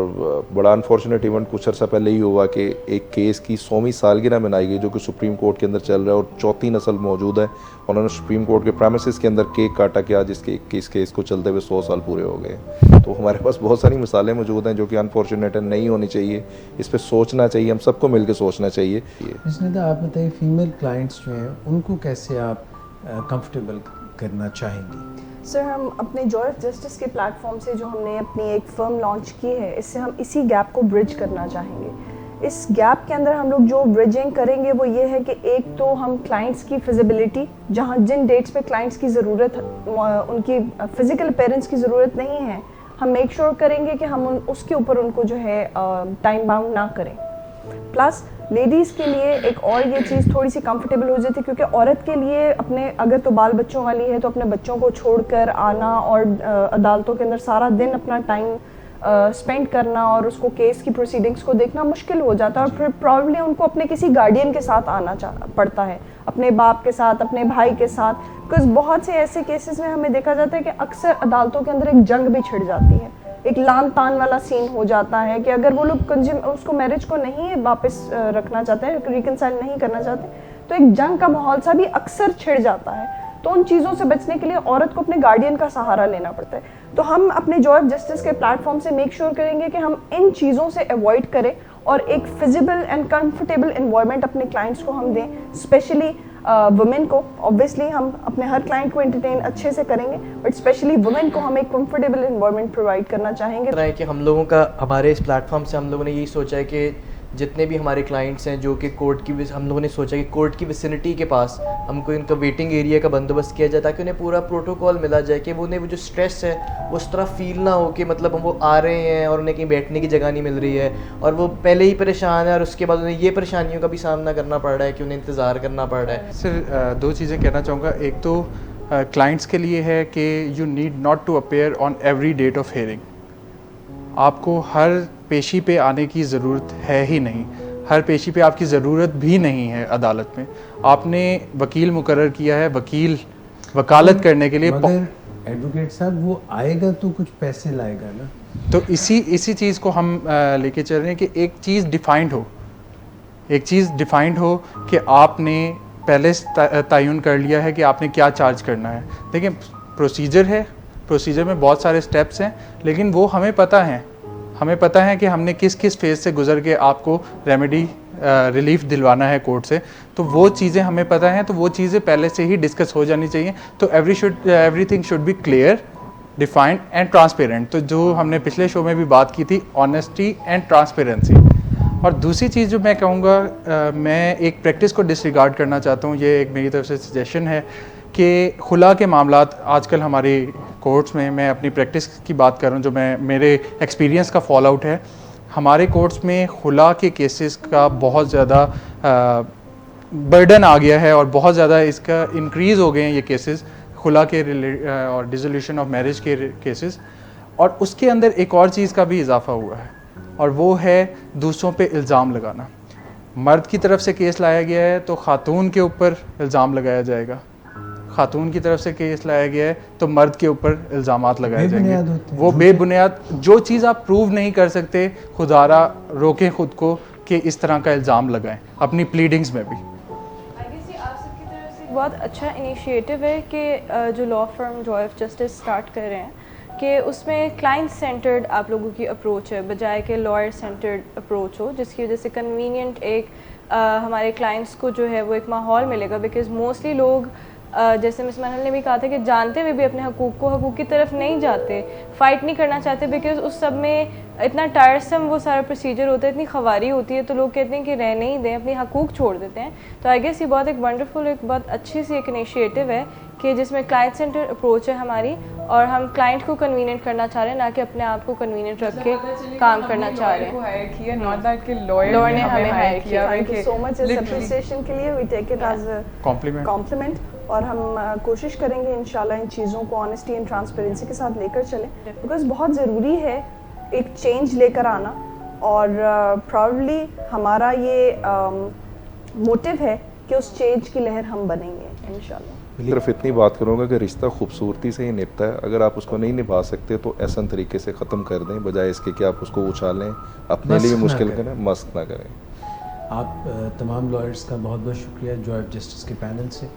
बड़ा अनफॉर्चुनेट इवेंट कुछ अर्सा पहले ही हुआ कि एक केस की 100वीं सालगिरह मनाई गई जो कि सुप्रीम कोर्ट के अंदर चल रहा है, और चौथी नस्ल मौजूद है। उन्होंने सुप्रीम कोर्ट के प्रेमिसेस के अंदर केक काटा कि आज इस केस को चलते हुए 100 साल पूरे हो गए। तो हमारे पास बहुत सारी मिसालें मौजूद हैं जो कि अनफॉर्चुनेट नहीं होनी चाहिए। इस पर सोचना चाहिए, हम सबको मिलकर सोचना चाहिए। निदा, आप बताइए, फीमेल क्लाइंट्स जो हैं उनको कैसे आप कंफर्टेबल करना चाहेंगी? सर, हम अपने जॉय ऑफ जस्टिस के प्लेटफॉर्म से जो हमने अपनी एक फर्म लॉन्च की है, इससे हम इसी गैप को ब्रिज करना चाहेंगे। इस गैप के अंदर हम लोग जो ब्रिजिंग करेंगे वो ये है कि एक तो हम क्लाइंट्स की फिजिबिलिटी, जहाँ जिन डेट्स पे क्लाइंट्स की ज़रूरत, उनकी फिज़िकल पेरेंट्स की ज़रूरत नहीं है, हम मेक श्योर करेंगे कि हम उसके ऊपर उनको जो है टाइम बाउंड ना करें। प्लस लेडीज़ के लिए एक और ये चीज़ थोड़ी सी कंफर्टेबल हो जाती है, क्योंकि औरत के लिए अपने अगर तो बाल बच्चों वाली है तो अपने बच्चों को छोड़कर आना और अदालतों के अंदर सारा दिन अपना टाइम स्पेंड करना और उसको केस की प्रोसीडिंग्स को देखना मुश्किल हो जाता है, और फिर प्रॉब्ली उनको अपने किसी गार्डियन के साथ आना पड़ता है, अपने बाप के साथ, अपने भाई के साथ। बिकॉज बहुत से ऐसे केसेस में हमें देखा जाता है कि अक्सर अदालतों के अंदर एक जंग भी छिड़ जाती है, एक लान तान वाला सीन हो जाता है कि अगर वो लोग उसको मैरिज को नहीं वापस रखना चाहते हैं, रिकनसाइल नहीं करना चाहते, तो एक जंग का माहौल सा भी अक्सर छिड़ जाता है। तो उन चीज़ों से बचने के लिए औरत को अपने गार्डियन का सहारा लेना पड़ता है। तो हम अपने जॉय ऑफ जस्टिस के प्लेटफॉर्म से मेक श्योर करेंगे कि हम इन चीज़ों से अवॉइड करें और एक फिजिबल एंड कंफर्टेबल एनवायरनमेंट अपने क्लाइंट्स को हम दें, स्पेशली वुमेन को। ऑब्वियसली हम अपने हर क्लाइंट को एंटरटेन अच्छे से करेंगे, बट स्पेशली वुमेन को हम एक कंफर्टेबल एनवायरनमेंट प्रोवाइड करना चाहेंगे। कि हम लोगों का, हमारे इस प्लेटफॉर्म से हम लोगों ने यही सोचा है कि जितने भी हमारे क्लाइंट्स हैं जो कि कोर्ट की, हम लोगों ने सोचा कि कोर्ट की विसिनिटी के पास हमको इनका वेटिंग एरिया का बंदोबस्त किया जाए, ताकि उन्हें पूरा प्रोटोकॉल मिला जाए कि वो उन्हें वो जो स्ट्रेस है वो उस तरह फील ना हो कि मतलब वो आ रहे हैं और उन्हें कहीं बैठने की जगह नहीं मिल रही है और वो पहले ही परेशान है और उसके बाद उन्हें ये परेशानियों का भी सामना करना पड़ रहा है कि उन्हें इंतज़ार करना पड़ रहा है। सर, दो चीज़ें कहना चाहूँगा। एक तो क्लाइंट्स के लिए है कि you need not to appear on every date of hearing. आपको हर पेशी पे आने की ज़रूरत है ही नहीं, हर पेशी पे आपकी ज़रूरत भी नहीं है अदालत में। आपने वकील मुकर्रर किया है वकालत करने के लिए। मगर एडवोकेट साहब, वो आएगा तो कुछ पैसे लाएगा ना, तो इसी चीज़ को हम लेके चल रहे हैं कि एक चीज़ डिफाइंड हो कि आपने पहले तयन कर लिया है कि आपने क्या चार्ज करना है। देखिए, प्रोसीजर में बहुत सारे स्टेप्स हैं, लेकिन वो हमें पता है कि हमने किस फेज़ से गुजर के आपको रेमेडी रिलीफ दिलवाना है कोर्ट से। तो वो चीज़ें हमें पता हैं, तो वो चीज़ें पहले से ही डिस्कस हो जानी चाहिए। तो everything should be clear, defined and transparent. तो जो हमने पिछले शो में भी बात की थी, ऑनेस्टी एंड ट्रांसपेरेंसी। और दूसरी चीज़ जो मैं कहूँगा, मैं एक प्रैक्टिस को डिसरिगार्ड करना चाहता हूँ, ये एक मेरी तरफ से सजेशन है कि खुला के मामलात आजकल हमारी कोर्ट्स में, मैं अपनी प्रैक्टिस की बात कर रहा हूँ, जो मेरे एक्सपीरियंस का फॉल आउट है, हमारे कोर्ट्स में खुला के केसेस का बहुत ज़्यादा बर्डन आ गया है और बहुत ज़्यादा इसका इंक्रीज़ हो गए हैं ये केसेस, खुला के और डिसोल्यूशन ऑफ मैरिज के केसेस। और उसके अंदर एक और चीज़ का भी इजाफा हुआ है, और वो है दूसरों पे इल्ज़ाम लगाना। मर्द की तरफ से केस लाया गया है तो ख़ातून के ऊपर इल्ज़ाम लगाया जाएगा, ख़ातून की तरफ से केस लाया गया है तो मर्द के ऊपर इल्ज़ामात लगाए जाएंगे। वो बेबुनियाद, जो चीज़ आप प्रूव नहीं कर सकते, खुदारा रोकें ख़ुद को कि इस तरह का इल्ज़ाम लगाएं अपनी प्लीडिंग्स में भी। बहुत अच्छा इनिशिएटिव है कि जो law firm Joy of justice start कर रहे हैं कि उसमें क्लाइंट सेंटर्ड आप लोगों की अप्रोच है बजाय कि लॉयर सेंटर्ड अप्रोच हो, जिसकी वजह से कन्वीनियंट एक हमारे क्लाइंट्स को जो है वो एक माहौल मिलेगा। बिकॉज़ मोस्टली लोग जैसे मिस मनहल ने भी कहा था कि जानते हुए भी अपने हकूक़ की तरफ नहीं जाते, फ़ाइट नहीं करना चाहते, बिकॉज़ उस सब में इतना टायरसम वो सारा प्रोसीजर होता है, इतनी खवारी होती है, तो लोग कहते हैं कि रहने ही दें, अपनी हकूक़ छोड़ देते हैं। तो आई गेस ये बहुत एक वंडरफुल, एक बहुत अच्छी सी एक इनिशिएटिव है कि जिसमें क्लाइंट सेंटर अप्रोच है हमारी, और हम क्लाइंट को कन्वीनियंट करना चाह रहे हैं, ना कि अपने आप को कन्वीनियंट रख के काम करना चाह रहे हैं। लॉयर ने हमें हायर किया। थैंक यू सो मच इस अप्रिसिएशन के लिए, we take it as a compliment, और हम कोशिश करेंगे इंशाल्लाह इन चीज़ों को ऑनेस्टी एंड ट्रांसपेरेंसी के साथ लेकर चलें, बिकॉज बहुत ज़रूरी है एक चेंज लेकर आना, और प्रॉब्ली हमारा ये मोटिव है कि उस चेंज की लहर हम बनेंगे इंशाल्लाह। सिर्फ इतनी बात करूँगा कि रिश्ता खूबसूरती से ही निभता है, अगर आप उसको नहीं निभा सकते तो ऐसा तरीके से ख़त्म कर दें, बजाय इसके कि आप उसको उछालें, अपने लिए मुश्किल करें, मस्क ना करें। आप तमाम लॉयर्स का बहुत बहुत शुक्रिया जॉय ऑफ जस्टिस के पैनल से।